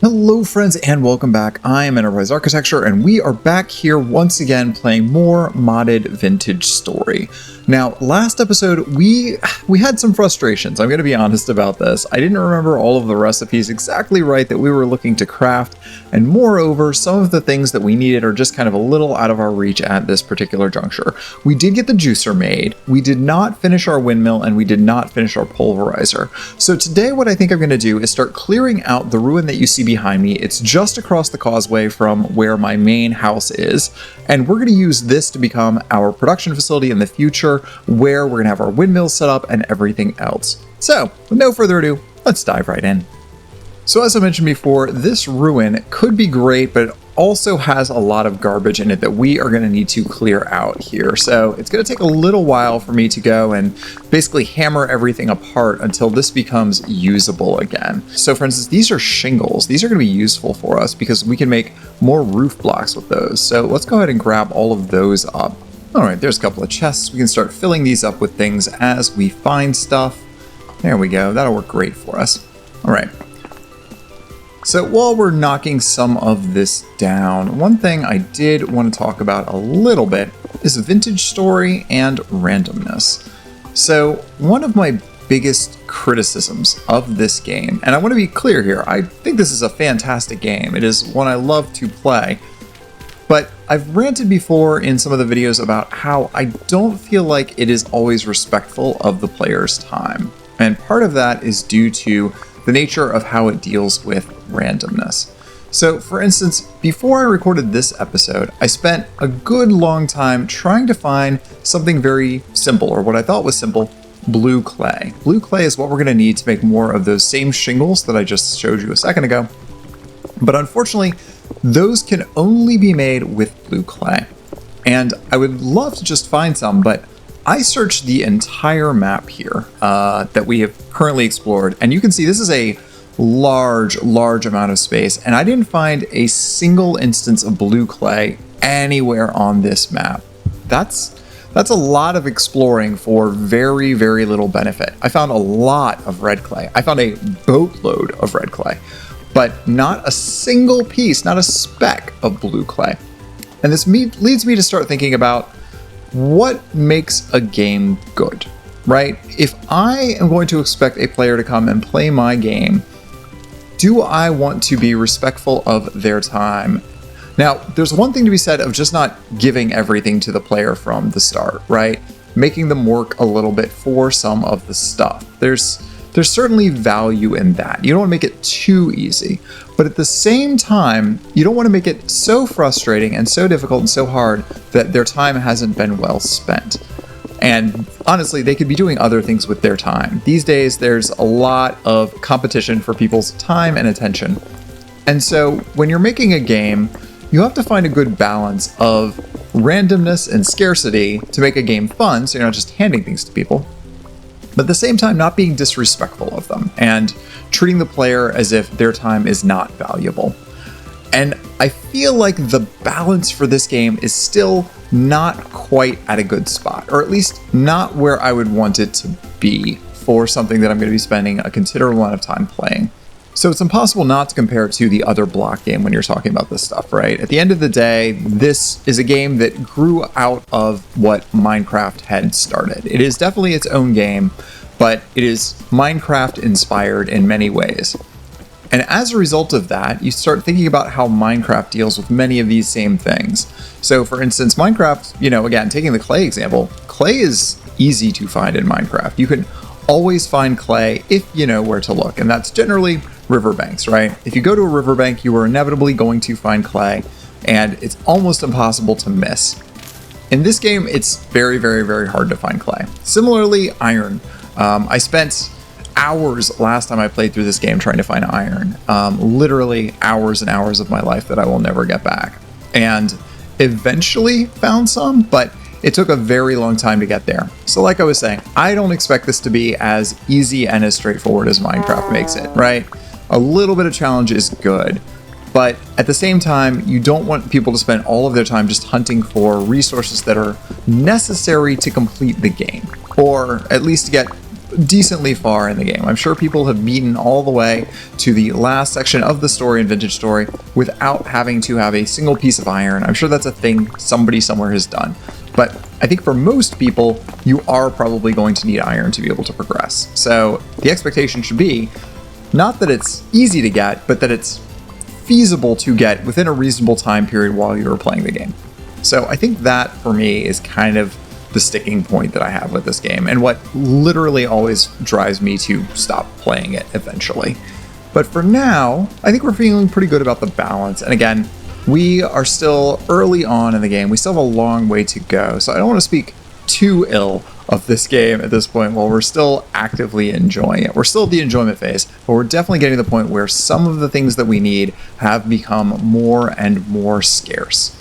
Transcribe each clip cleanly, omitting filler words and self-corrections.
Hello friends and welcome back. I am Enterprise Architecture and we are back here once again playing more modded Vintagestory. Now, last episode we had some frustrations. I'm going to be honest about this. I didn't remember all of the recipes exactly right that we were looking to craft, and moreover, some of the things that we needed are just kind of a little out of our reach at this particular juncture. We did get the juicer made, we did not finish our windmill, and we did not finish our pulverizer. So today what I think I'm going to do is start clearing out the ruin that you see behind me. It's just across the causeway from where my main house is, and we're going to use this to become our production facility in the future, where we're going to have our windmills set up and everything else. So with no further ado, let's dive right in. So as I mentioned before, this ruin could be great, but it also has a lot of garbage in it that we are going to need to clear out here. So it's going to take a little while for me to go and basically hammer everything apart until this becomes usable again. So for instance, these are shingles. These are going to be useful for us because we can make more roof blocks with those. So let's go ahead and grab all of those up. All right, there's a couple of chests. We can start filling these up with things as we find stuff. There we go. That'll work great for us. All right. So while we're knocking some of this down, one thing I did want to talk about a little bit is Vintagestory and randomness. So one of my biggest criticisms of this game, and I want to be clear here, I think this is a fantastic game. It is one I love to play. But I've ranted before in some of the videos about how I don't feel like it is always respectful of the player's time. And part of that is due to the nature of how it deals with randomness. So for instance, before I recorded this episode, I spent a good long time trying to find something very simple, or what I thought was simple, blue clay. Blue clay is what we're going to need to make more of those same shingles that I just showed you a second ago. But unfortunately, those can only be made with blue clay. And I would love to just find some, but I searched the entire map here that we have currently explored, and you can see this is a large amount of space, and I didn't find a single instance of blue clay anywhere on this map. That's a lot of exploring for very little benefit. I found a lot of red clay. I found a boatload of red clay, but not a single piece, not a speck of blue clay. And this leads me to start thinking about what makes a game good, right? If I am going to expect a player to come and play my game, do I want to be respectful of their time? Now, there's one thing to be said of just not giving everything to the player from the start, right? Making them work a little bit for some of the stuff. There's certainly value in that. You don't want to make it too easy, but at the same time, you don't want to make it so frustrating and so difficult and so hard that their time hasn't been well spent. And honestly, they could be doing other things with their time. These days, there's a lot of competition for people's time and attention. And so when you're making a game, you have to find a good balance of randomness and scarcity to make a game fun, so you're not just handing things to people, but at the same time not being disrespectful of them and treating the player as if their time is not valuable. And I feel like the balance for this game is still not quite at a good spot, or at least not where I would want it to be for something that I'm going to be spending a considerable amount of time playing. So it's impossible not to compare it to the other block game when you're talking about this stuff, right? At the end of the day, this is a game that grew out of what Minecraft had started. It is definitely its own game, but it is Minecraft inspired in many ways. And as a result of that, you start thinking about how Minecraft deals with many of these same things. So for instance, Minecraft, again, taking the clay example, clay is easy to find in Minecraft. You can always find clay if you know where to look, and that's generally riverbanks, right? If you go to a riverbank, you are inevitably going to find clay, and it's almost impossible to miss. In this game, it's very hard to find clay. Similarly, iron. I spent hours last time I played through this game trying to find iron. Literally hours and hours of my life that I will never get back. And eventually found some, but it took a very long time to get there. So like I was saying, I don't expect this to be as easy and as straightforward as Minecraft makes it, right? A little bit of challenge is good, but at the same time, you don't want people to spend all of their time just hunting for resources that are necessary to complete the game, or at least to get decently far in the game. I'm sure people have beaten all the way to the last section of the story in Vintagestory without having to have a single piece of iron. I'm sure that's a thing somebody somewhere has done. But I think for most people, you are probably going to need iron to be able to progress. So the expectation should be not that it's easy to get, but that it's feasible to get within a reasonable time period while you're playing the game. So I think that for me is kind of the sticking point that I have with this game and what literally always drives me to stop playing it eventually. But for now, I think we're feeling pretty good about the balance. And again, we are still early on in the game. We still have a long way to go. So I don't want to speak too ill of this game at this point while we're still actively enjoying it. We're still at the enjoyment phase, but we're definitely getting to the point where some of the things that we need have become more and more scarce.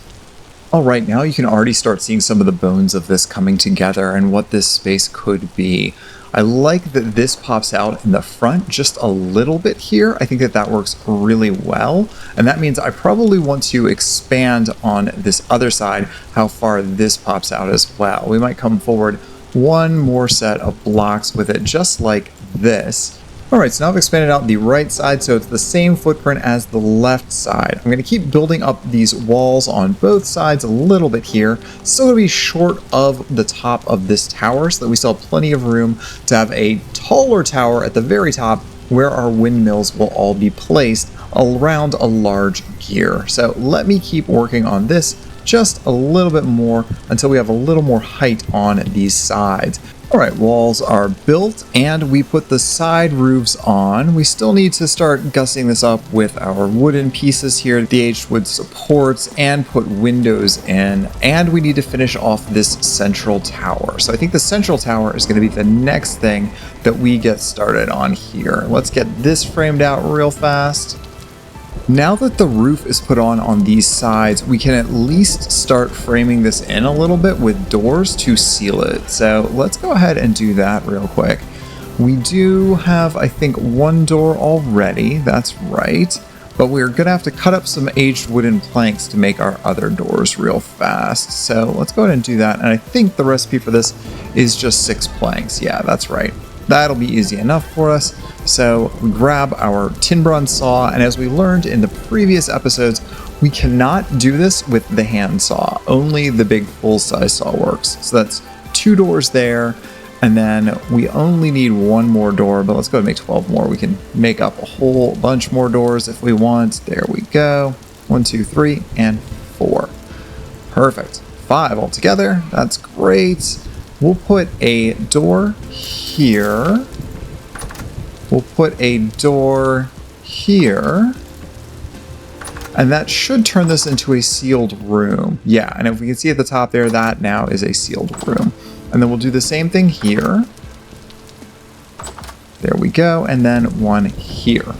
All right, now you can already start seeing some of the bones of this coming together and what this space could be. I like that this pops out in the front just a little bit here. I think that that works really well. And that means I probably want to expand on this other side how far this pops out as well. We might come forward one more set of blocks with it just like this. All right, so now I've expanded out the right side, so it's the same footprint as the left side. I'm going to keep building up these walls on both sides a little bit here. Still going to be short of the top of this tower, so that we still have plenty of room to have a taller tower at the very top where our windmills will all be placed around a large gear. So let me keep working on this just a little bit more until we have a little more height on these sides. All right, walls are built and we put the side roofs on. We still need to start gussing this up with our wooden pieces here, the aged wood supports, and put windows in. And we need to finish off this central tower. So I think the central tower is going to be the next thing that we get started on here. Let's get this framed out real fast. Now that the roof is put on these sides, we can at least start framing this in a little bit with doors to seal it. So let's go ahead and do that real quick. We do have, I think, one door already, that's right. But we're gonna have to cut up some aged wooden planks to make our other doors real fast. So let's go ahead and do that. And I think the recipe for this is just 6 planks. Yeah, that's right. That'll be easy enough for us. So we grab our tin bronze saw, and as we learned in the previous episodes, we cannot do this with the hand saw. Only the big full-size saw works. So that's 2 doors there, and then we only need 1 more door, but let's go ahead and make 12 more. We can make up a whole bunch more doors if we want. There we go. 1, 2, 3, and 4. Perfect. 5 altogether. That's great. We'll put a door here. We'll put a door here. And that should turn this into a sealed room. Yeah, and if we can see at the top there, that now is a sealed room. And then we'll do the same thing here. There we go. And then 1 here.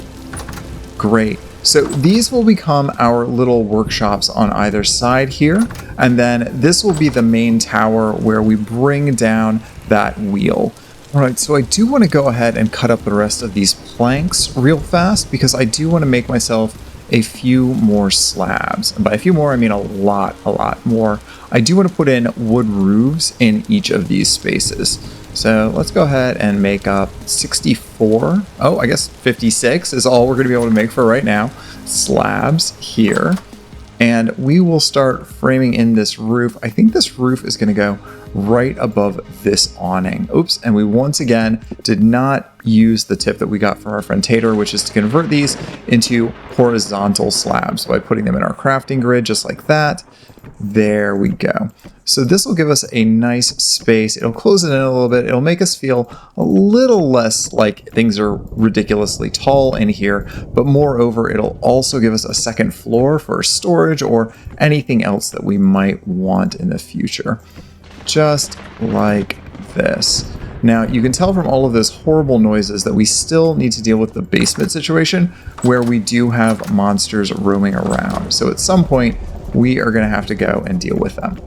Great. So these will become our little workshops on either side here. And then this will be the main tower where we bring down that wheel. All right, so I do want to go ahead and cut up the rest of these planks real fast because I do want to make myself a few more slabs. And by a few more, I mean a lot more. I do want to put in wood roofs in each of these spaces. So let's go ahead and make up 64. Oh, I guess 56 is all we're going to be able to make for right now. Slabs here. And we will start framing in this roof. I think this roof is going to go right above this awning. Oops, and we once again did not use the tip that we got from our friend Tater, which is to convert these into horizontal slabs by putting them in our crafting grid just like that. There we go. So this will give us a nice space. It'll close it in a little bit. It'll make us feel a little less like things are ridiculously tall in here, but moreover, it'll also give us a second floor for storage or anything else that we might want in the future. Just like this. Now, you can tell from all of those horrible noises that we still need to deal with the basement situation where we do have monsters roaming around. So at some point, we are going to have to go and deal with them.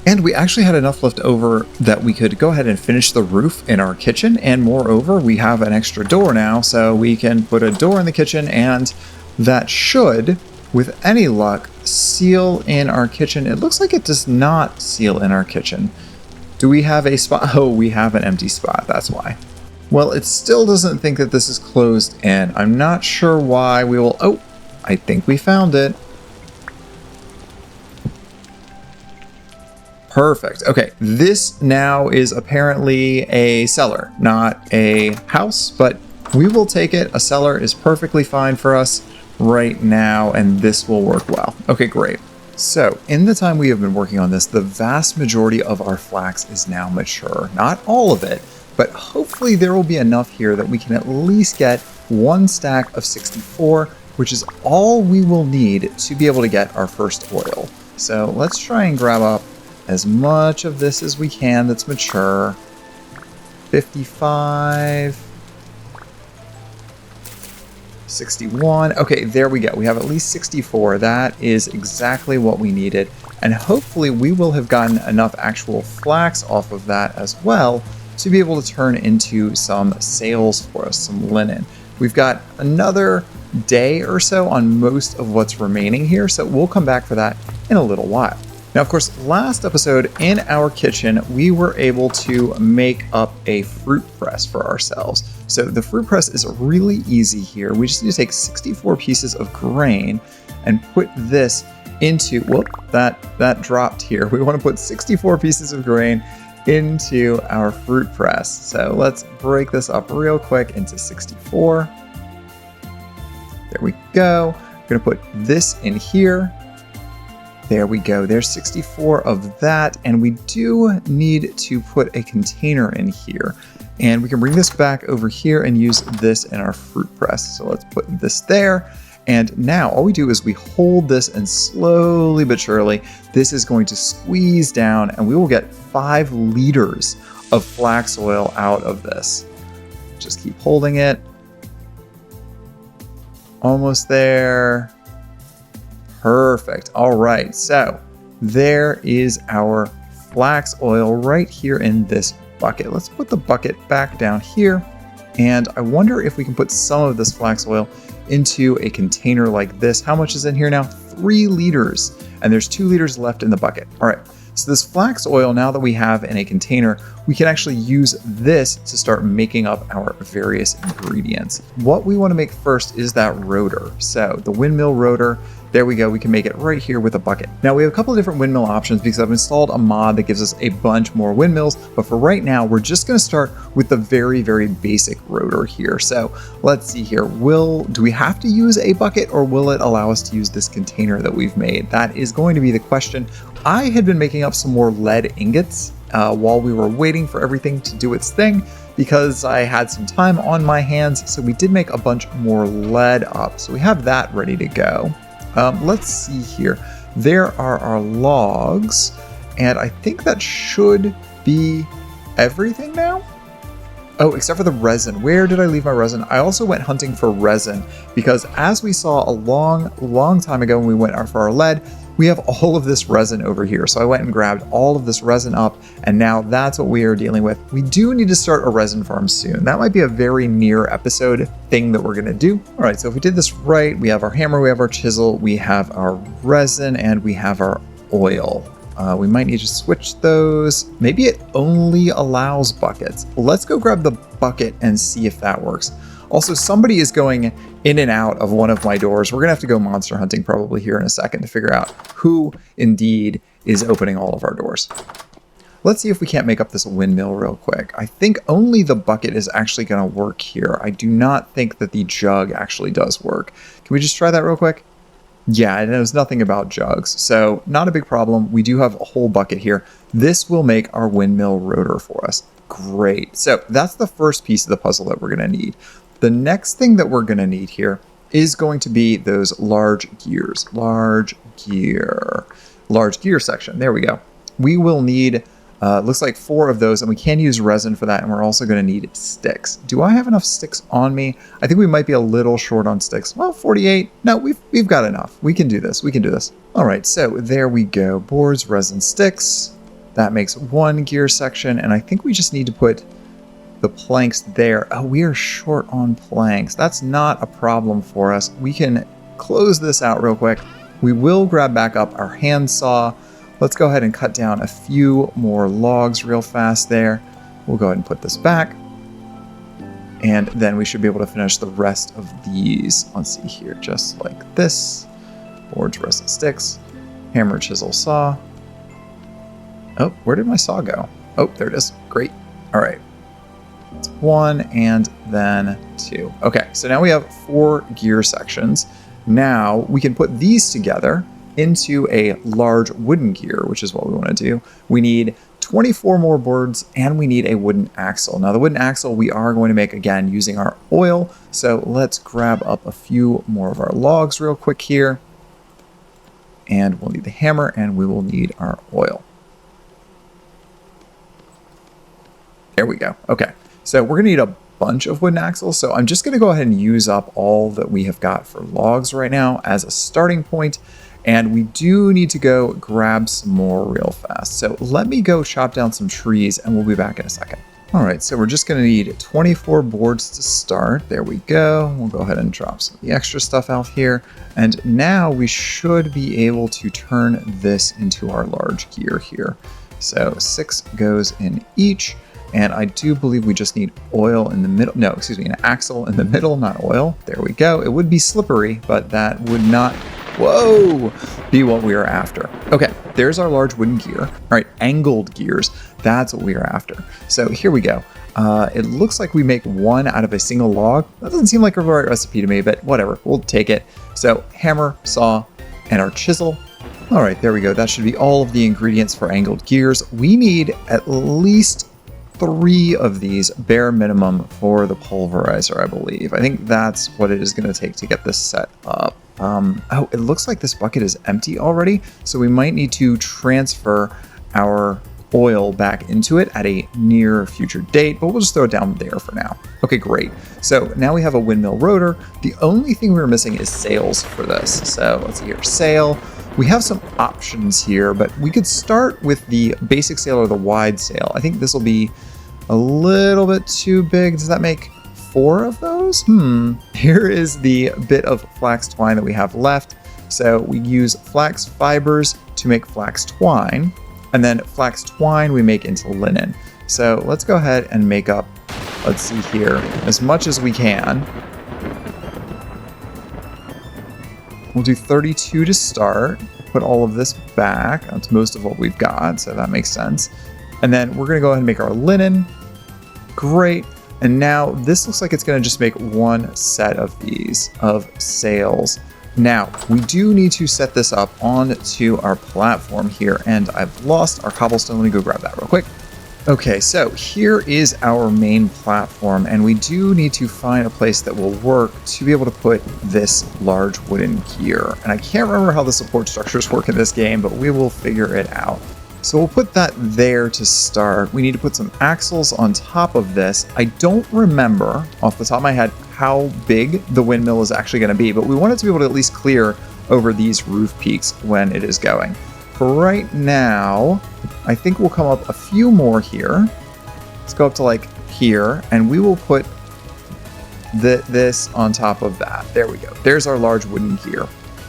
And we actually had enough left over that we could go ahead and finish the roof in our kitchen. And moreover, we have an extra door now, so we can put a door in the kitchen, and that should, with any luck, seal in our kitchen. It looks like it does not seal in our kitchen. Do we have a spot? Oh, we have an empty spot. That's why. Well, it still doesn't think that this is closed in. I'm not sure why. We will... Oh, I think we found it. Perfect. Okay, this now is apparently a cellar, not a house, but we will take it. A cellar is perfectly fine for us right now, and this will work well. Okay, great. So, in the time we have been working on this, the vast majority of our flax is now mature. Not all of it, but hopefully there will be enough here that we can at least get one stack of 64, which is all we will need to be able to get our first oil. So let's try and grab up as much of this as we can that's mature. 55, 61. Okay, there we go. We have at least 64. That is exactly what we needed. And hopefully we will have gotten enough actual flax off of that as well to be able to turn into some sails for us, some linen. We've got another day or so on most of what's remaining here, so we'll come back for that in a little while. Now, of course, last episode in our kitchen, we were able to make up a fruit press for ourselves. So the fruit press is really easy here. We just need to take 64 pieces of grain and put this into, whoop, that dropped here. We want to put 64 pieces of grain into our fruit press. So let's break this up real quick into 64. There we go. We're going to put this in here. There we go. There's 64 of that. And we do need to put a container in here. And we can bring this back over here and use this in our fruit press. So let's put this there. And now all we do is we hold this, and slowly but surely, this is going to squeeze down and we will get 5 liters of flax oil out of this. Just keep holding it. Almost there. Perfect. All right, so there is our flax oil right here in this bucket. Let's put the bucket back down here. And I wonder if we can put some of this flax oil into a container like this. How much is in here now? 3 liters. And there's 2 liters left in the bucket. All right, so this flax oil, now that we have in a container, we can actually use this to start making up our various ingredients. What we want to make first is that rotor. So the windmill rotor, there we go. We can make it right here with a bucket. Now we have a couple of different windmill options because I've installed a mod that gives us a bunch more windmills. But for right now, we're just going to start with the very, very basic rotor here. So let's see here. Do we have to use a bucket, or will it allow us to use this container that we've made? That is going to be the question. I had been making up some more lead ingots while we were waiting for everything to do its thing, because I had some time on my hands. So we did make a bunch more lead up. So we have that ready to go. Let's see here. There are our logs, and I think that should be everything now. Oh, except for the resin. Where did I leave my resin? I also went hunting for resin because, as we saw a long time ago when we went for our lead, we have all of this resin over here. So I went and grabbed all of this resin up, and now that's what we are dealing with. We do need to start a resin farm soon. That might be a very near episode thing that we're gonna do. All right, so if we did this right, we have our hammer, we have our chisel, we have our resin, and we have our oil. We might need to switch those. Maybe it only allows buckets. Let's go grab the bucket and see if that works. Also, somebody is going in and out of one of my doors. We're gonna have to go monster hunting probably here in a second to figure out who indeed is opening all of our doors. Let's see if we can't make up this windmill real quick. I think only the bucket is actually gonna work here. I do not think that the jug actually does work. Can we just try that real quick? Yeah, it knows nothing about jugs, so not a big problem. We do have a whole bucket here. This will make our windmill rotor for us. Great. So that's the first piece of the puzzle that we're gonna need. The next thing that we're gonna need here is going to be those large gears. Large gear section. There we go. We will need, looks like 4 of those, and we can use resin for that, and we're also gonna need sticks. Do I have enough sticks on me? I think we might be a little short on sticks. Well, 48. No, we've got enough. We can do this. We can do this. All right, so there we go. Boards, resin, sticks. That makes 1 gear section, and I think we just need to put the planks there. Oh, we are short on planks. That's not a problem for us. We can close this out real quick. We will grab back up our hand saw. let's go ahead and cut down a few more logs real fast there. We'll go ahead and put this back. And then we should be able to finish the rest of these. Let's see here, just like this. Boards, rusted sticks, hammer, chisel, saw. Oh, where did my saw go? Oh, there it is. Great. All right. It's 1 and then 2. Okay, so now we have 4 gear sections. Now we can put these together into a large wooden gear, which is what we want to do. We need 24 more boards and we need a wooden axle. Now the wooden axle we are going to make again using our oil. So let's grab up a few more of our logs real quick here. And we'll need the hammer and we will need our oil. There we go. Okay, so we're gonna need a bunch of wooden axles. So I'm just gonna go ahead and use up all that we have got for logs right now as a starting point. And we do need to go grab some more real fast. So let me go chop down some trees and we'll be back in a second. All right, so we're just gonna need 24 boards to start. There we go. We'll go ahead and drop some of the extra stuff out here. And now we should be able to turn this into our large gear here. So 6 goes in each. And I do believe we just need oil in the middle. No, excuse me, an axle in the middle, not oil. There we go. It would be slippery, but that would not, whoa, be what we are after. Okay, there's our large wooden gear. All right, angled gears. That's what we are after. So here we go. It looks like we make 1 out of a single log. That doesn't seem like a right recipe to me, but whatever, we'll take it. So hammer, saw, and our chisel. All right, there we go. That should be all of the ingredients for angled gears. We need at least 3 of these bare minimum for the pulverizer, I believe. I think that's what it is going to take to get this set up. Oh, it looks like this bucket is empty already, so we might need to transfer our oil back into it at a near future date, but we'll just throw it down there for now. Okay, great. So now we have a windmill rotor. The only thing we were missing is sails for this. So let's see here, sail. We have some options here, but we could start with the basic sail or the wide sail. I think this will be a little bit too big. Does that make 4 of those? Here is the bit of flax twine that we have left. So we use flax fibers to make flax twine, and then flax twine we make into linen. So let's go ahead and make up, let's see here, as much as we can. We'll do 32 to start, put all of this back. That's most of what we've got, so that makes sense. And then we're gonna go ahead and make our linen. Great. And now this looks like it's gonna just make 1 set of these, of sails. Now, we do need to set this up onto our platform here, and I've lost our cobblestone. Let me go grab that real quick. Okay, so here is our main platform, and we do need to find a place that will work to be able to put this large wooden gear. And I can't remember how the support structures work in this game, but we will figure it out. So we'll put that there to start. We need to put some axles on top of this. I don't remember off the top of my head how big the windmill is actually going to be, but we want it to be able to at least clear over these roof peaks when it is going. For right now, I think we'll come up a few more here. Let's go up to like here, and we will put this on top of that. There we go. There's our large wooden gear.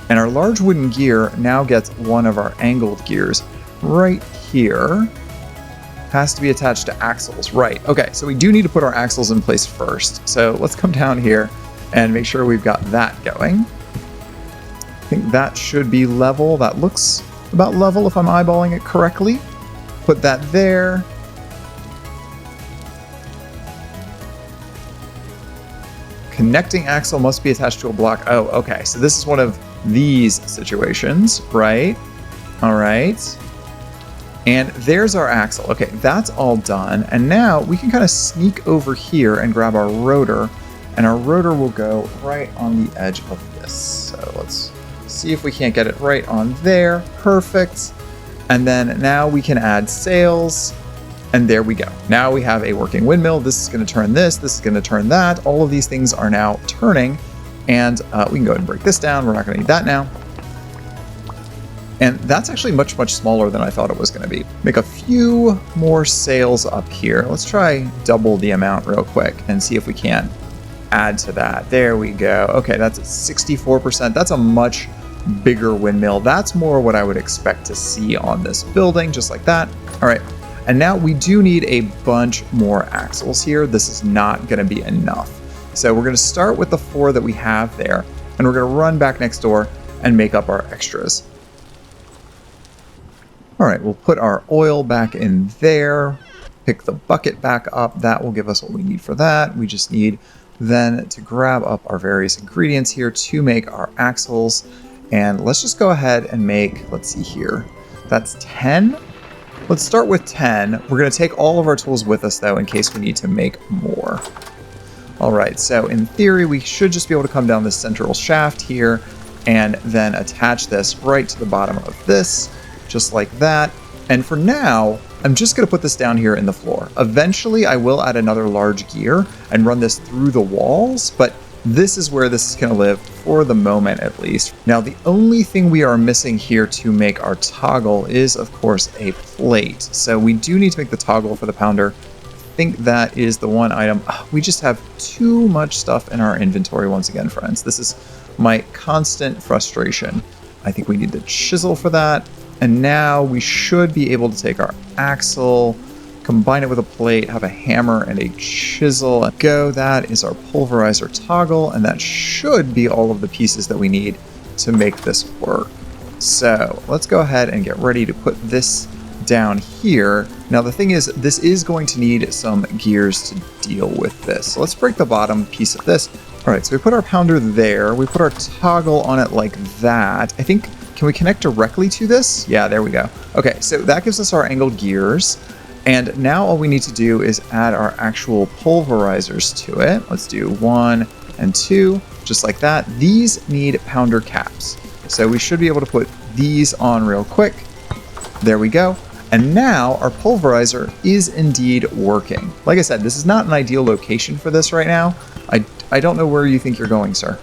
And our large wooden gear now gets 1 of our angled gears right here. Has to be attached to axles. Right. Okay, so we do need to put our axles in place first. So let's come down here and make sure we've got that going. I think that should be level. That looks about level if I'm eyeballing it correctly. Put that there. Connecting axle must be attached to a block. Oh, okay. So this is one of these situations, right? All right. And there's our axle. Okay, that's all done. And now we can kind of sneak over here and grab our rotor, and our rotor will go right on the edge of this. So let's see if we can't get it right on there. Perfect. And then now we can add sails, and there we go. Now we have a working windmill. This is going to turn this is going to turn that. All of these things are now turning, and we can go ahead and break this down. We're not going to need that now. And that's actually much, much smaller than I thought it was going to be. Make a few more sails up here. Let's try double the amount real quick and see if we can add to that. There we go. Okay, that's at 64%. That's a much bigger windmill. That's more what I would expect to see on this building, just like that. All right, and now we do need a bunch more axles here. This is not gonna be enough. So we're gonna start with the 4 that we have there, and we're gonna run back next door and make up our extras. All right, we'll put our oil back in there, pick the bucket back up. That will give us what we need for that. We just need then to grab up our various ingredients here to make our axles. And let's just go ahead and make, let's see here, that's 10. Let's start with 10. We're gonna take all of our tools with us though, in case we need to make more. All right, so in theory, we should just be able to come down this central shaft here and then attach this right to the bottom of this, just like that. And for now, I'm just gonna put this down here in the floor. Eventually, I will add another large gear and run this through the walls, but this is where this is gonna live for the moment at least. Now, the only thing we are missing here to make our toggle is, of course, a plate. So we do need to make the toggle for the pounder. I think that is the one item. We just have too much stuff in our inventory once again, friends. This is my constant frustration. I think we need the chisel for that. And now we should be able to take our axle, combine it with a plate, have a hammer and a chisel, and go. That is our pulverizer toggle, and that should be all of the pieces that we need to make this work. So let's go ahead and get ready to put this down here. Now the thing is, this is going to need some gears to deal with this. So let's break the bottom piece of this. All right, so we put our pounder there. We put our toggle on it like that. I think, can we connect directly to this? Yeah, there we go. Okay, so that gives us our angled gears. And now all we need to do is add our actual pulverizers to it. Let's do 1 and 2, just like that. These need pounder caps. So we should be able to put these on real quick. There we go. And now our pulverizer is indeed working. Like I said, this is not an ideal location for this right now. I don't know where you think you're going, sir.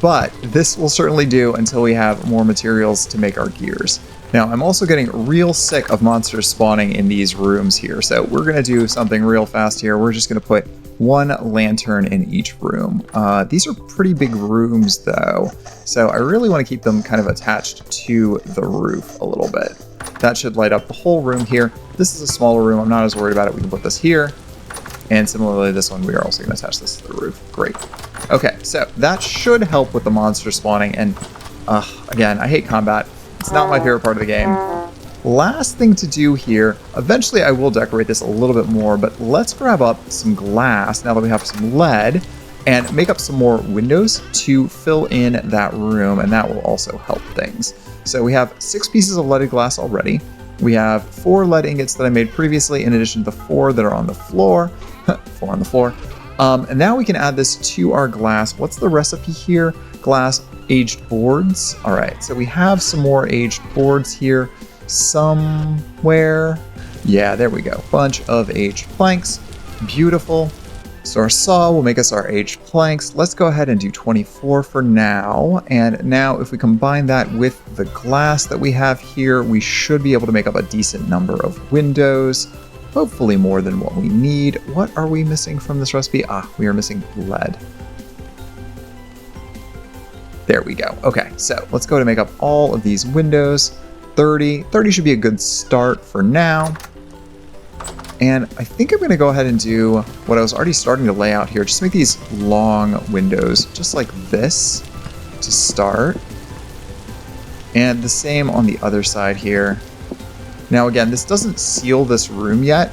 But this will certainly do until we have more materials to make our gears. Now, I'm also getting real sick of monsters spawning in these rooms here. So we're gonna do something real fast here. We're just gonna put 1 lantern in each room. These are pretty big rooms though. So I really wanna keep them kind of attached to the roof a little bit. That should light up the whole room here. This is a smaller room, I'm not as worried about it. We can put this here. And similarly, this one, we are also gonna attach this to the roof. Great. Okay, so that should help with the monster spawning. And again, I hate combat. It's not my favorite part of the game. Last thing to do here, eventually I will decorate this a little bit more, but let's grab up some glass now that we have some lead and make up some more windows to fill in that room, and that will also help things. So we have 6 pieces of leaded glass already. We have 4 lead ingots that I made previously, in addition to the 4 that are on the floor. 4 on the floor. And now we can add this to our glass. What's the recipe here? Glass aged boards. All right, so we have some more aged boards here somewhere. Yeah, there we go. Bunch of aged planks. Beautiful. So our saw will make us our aged planks. Let's go ahead and do 24 for now. And now if we combine that with the glass that we have here, we should be able to make up a decent number of windows. Hopefully more than what we need. What are we missing from this recipe? We are missing lead. There we go. Okay, so let's go to make up all of these windows. 30 should be a good start for now. And I think I'm gonna go ahead and do what I was already starting to lay out here. Just make these long windows, just like this to start. And the same on the other side here. Now again, this doesn't seal this room yet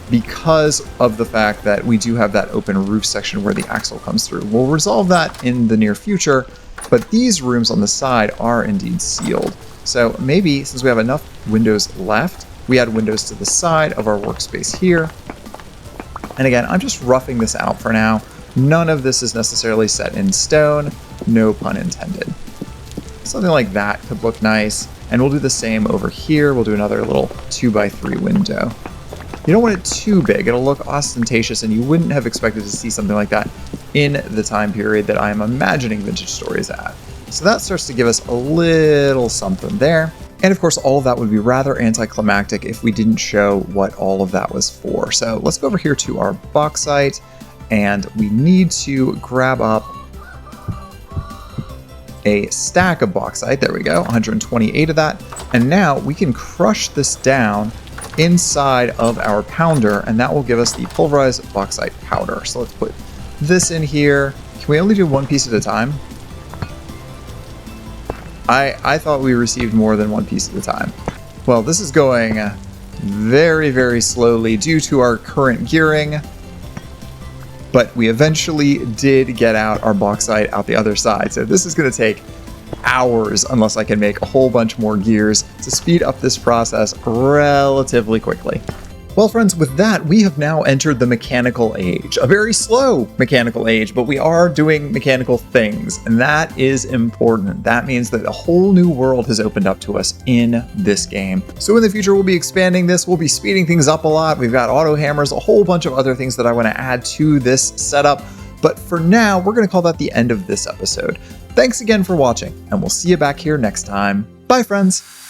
because of the fact that we do have that open roof section where the axle comes through. We'll resolve that in the near future, but these rooms on the side are indeed sealed. So maybe since we have enough windows left, we add windows to the side of our workspace here. And again, I'm just roughing this out for now. None of this is necessarily set in stone, no pun intended. Something like that could look nice. And we'll do the same over here. We'll do another little 2x3 window. You don't want it too big. It'll look ostentatious, and you wouldn't have expected to see something like that in the time period that I'm imagining Vintagestory is at. So that starts to give us a little something there. And of course, all of that would be rather anticlimactic if we didn't show what all of that was for. So let's go over here to our bauxite, and we need to grab up a stack of bauxite. There we go, 128 of that. And now we can crush this down inside of our pounder, and that will give us the pulverized bauxite powder. So let's put this in here. Can we only do one piece at a time? I thought we received more than one piece at a time. Well, this is going very, very slowly due to our current gearing, but we eventually did get out our bauxite out the other side. So this is going to take hours unless I can make a whole bunch more gears to speed up this process relatively quickly. Well, friends, with that, we have now entered the mechanical age. A very slow mechanical age, but we are doing mechanical things, and that is important. That means that a whole new world has opened up to us in this game. So in the future, we'll be expanding this, we'll be speeding things up a lot. We've got auto hammers, a whole bunch of other things that I want to add to this setup. But for now, we're going to call that the end of this episode. Thanks again for watching, and we'll see you back here next time. Bye, friends!